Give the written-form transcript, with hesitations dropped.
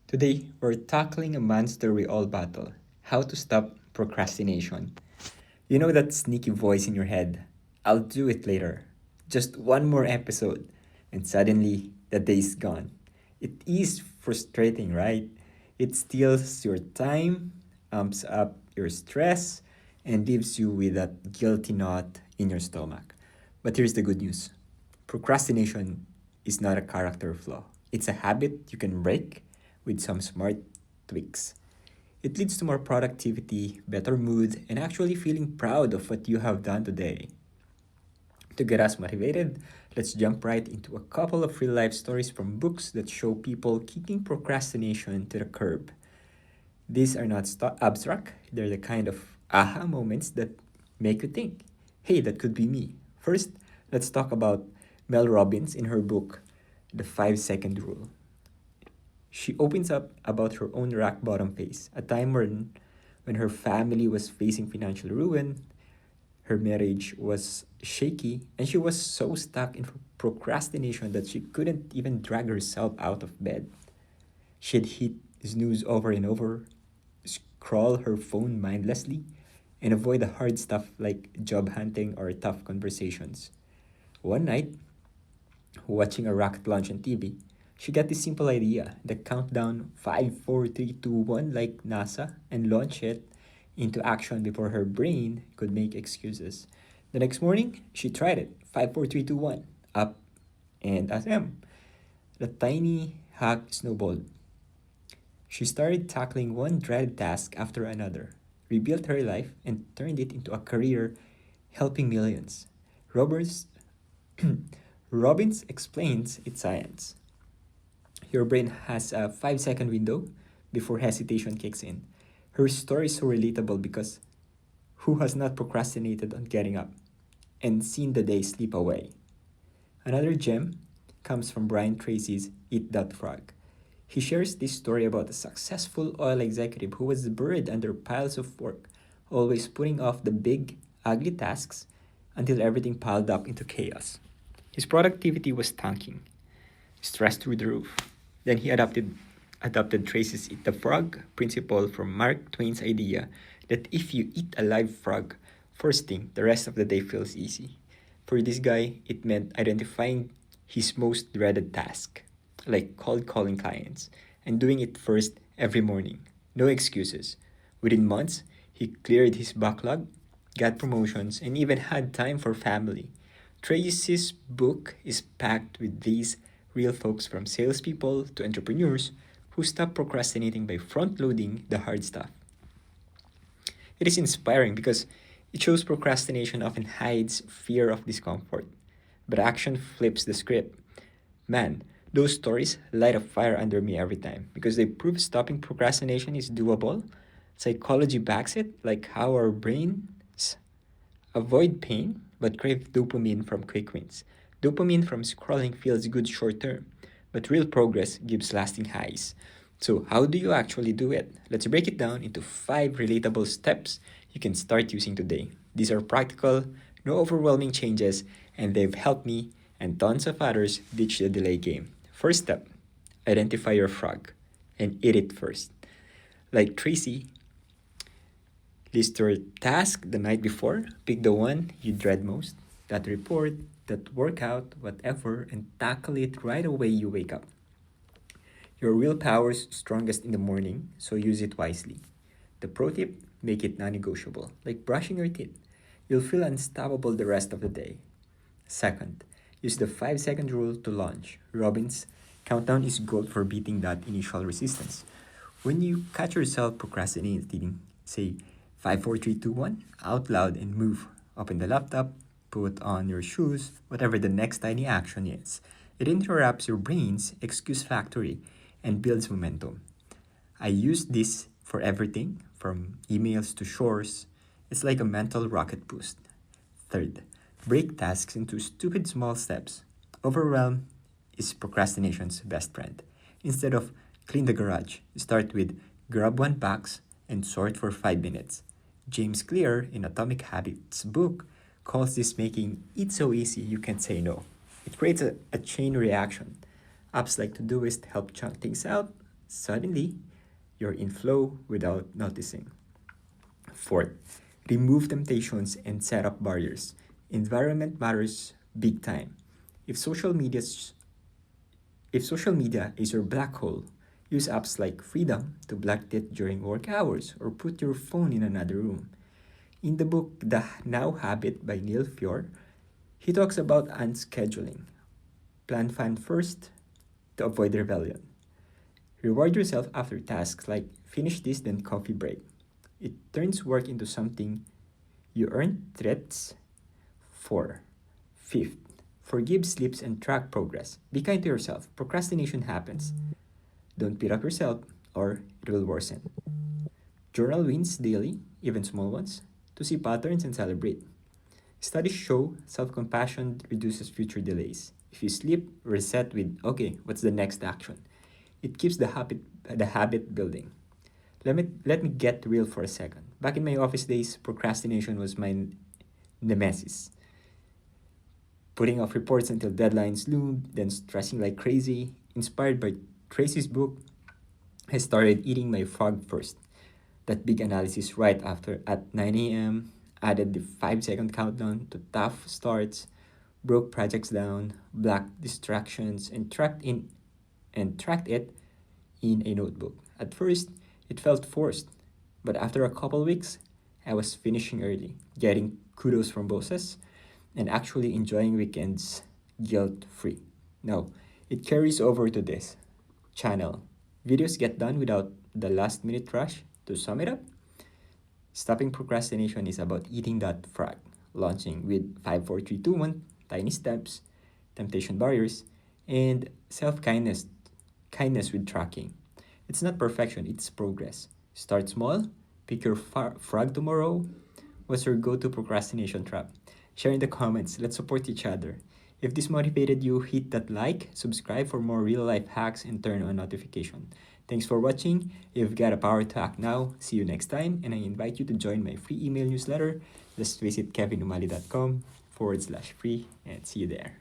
Today, we're tackling a monster we all battle: how to stop procrastination. You know that sneaky voice in your head? I'll do it later. Just one more episode. And suddenly, the day's gone. It is frustrating, right? It steals your time, amps up your stress, and leaves you with that guilty knot in your stomach. But here's the good news: procrastination is not a character flaw, it's a habit you can break with some smart tweaks. It leads to more productivity, better mood, and actually feeling proud of what you have done today. To get us motivated, let's jump right into a couple of real life stories from books that show people kicking procrastination to the curb. These are not abstract, they're the kind of aha moments that make you think, hey, that could be me. First, let's talk about Mel Robbins in her book, The 5 Second Rule. She opens up about her own rock bottom phase, a time when her family was facing financial ruin, her marriage was shaky, and she was so stuck in procrastination that she couldn't even drag herself out of bed. She'd hit snooze over and over, scroll her phone mindlessly, and avoid the hard stuff like job hunting or tough conversations. One night, watching a rocket launch on TV, she got this simple idea: the countdown 5, 4, 3, 2, 1, like NASA, and launch it into action before her brain could make excuses. The next morning, she tried it: 5, 4, 3, 2, 1, up, and SM. The tiny hack snowballed. She started tackling one dreaded task after another, rebuilt her life, and turned it into a career helping millions. Roberts, Robbins explains its science. Your brain has a 5 second window before hesitation kicks in. Her story is so relatable because who has not procrastinated on getting up and seen the day slip away? Another gem comes from Brian Tracy's Eat That Frog. He shares this story about a successful oil executive who was buried under piles of work, always putting off the big, ugly tasks until everything piled up into chaos. His productivity was tanking, stress through the roof. Then he adopted Tracy's Eat the Frog principle from Mark Twain's idea that if you eat a live frog first thing, the rest of the day feels easy. For this guy, it meant identifying his most dreaded task, like cold calling clients, and doing it first every morning. No excuses. Within months, he cleared his backlog, got promotions, and even had time for family. Tracy's book is packed with these real folks, from salespeople to entrepreneurs, who stop procrastinating by front loading the hard stuff. It is inspiring because it shows procrastination often hides fear of discomfort, but action flips the script. Man, those stories light a fire under me every time because they prove stopping procrastination is doable. Psychology backs it, like how our brains avoid pain but crave dopamine from quick wins. Dopamine from scrolling feels good short term, but real progress gives lasting highs. So, how do you actually do it? Let's break it down into 5 relatable steps you can start using today. These are practical, no overwhelming changes, and they've helped me and tons of others ditch the delay game. First step: identify your frog and eat it first. Like Tracy, list your task the night before, pick the one you dread most, that report, that workout, whatever, and tackle it right away you wake up. Your willpower's strongest in the morning, so use it wisely. The pro tip: make it non negotiable, like brushing your teeth. You'll feel unstoppable the rest of the day. Second, use the 5 second rule to launch. Robbins' countdown is gold for beating that initial resistance. When you catch yourself procrastinating, say 5, 4, 3, 2, 1 out loud and move. Open the laptop, put on your shoes, whatever the next tiny action is. It interrupts your brain's excuse factory and builds momentum. I use this for everything from emails to chores. It's like a mental rocket boost. Third, break tasks into stupid small steps. Overwhelm is procrastination's best friend. Instead of clean the garage, start with grab one box and sort for 5 minutes. James Clear in Atomic Habits book calls this making it so easy you can't say no. It creates a chain reaction. Apps like Todoist help chunk things out, Suddenly, you're in flow without noticing. Fourth, remove temptations and set up barriers. Environment matters big time. If social media's if social media is your black hole, use apps like Freedom to block it during work hours or put your phone in another room. In the book The Now Habit by Neil Fior, he talks about unscheduling. Plan fun first to avoid rebellion. Reward yourself after tasks like finish this then coffee break. It turns work into something you earn threats for. Fifth, forgive sleeps and track progress. Be kind to yourself. Procrastination happens. Don't beat up yourself or it will worsen. Journal wins daily, even small ones, to see patterns and celebrate. Studies show self compassion reduces future delays. If you sleep, reset with, okay, what's the next action? It keeps the habit building. Let me get real for a second. Back in my office days, procrastination was my nemesis. Putting off reports until deadlines loomed, then stressing like crazy. Inspired by Tracy's book, I started eating my frog first. That big analysis right after at 9 a.m., added the 5-second countdown to tough starts, broke projects down, blocked distractions, and tracked it in a notebook. At first, it felt forced, but after a couple weeks, I was finishing early, getting kudos from bosses, and actually enjoying weekends guilt free. Now, it carries over to this channel. Videos get done without the last minute rush. To sum it up, stopping procrastination is about eating that frog, launching with 5, 4, 3, 2, 1, tiny steps, temptation barriers, and self kindness with tracking. It's not perfection, it's progress. Start small, pick your frog tomorrow. What's your go to procrastination trap? Share in the comments, let's support each other. If this motivated you, hit that like, subscribe for more real life hacks, and turn on notification. Thanks for watching. You've got a power to act now. See you next time, and I invite you to join my free email newsletter. Just visit kevinumali.com/free and see you there.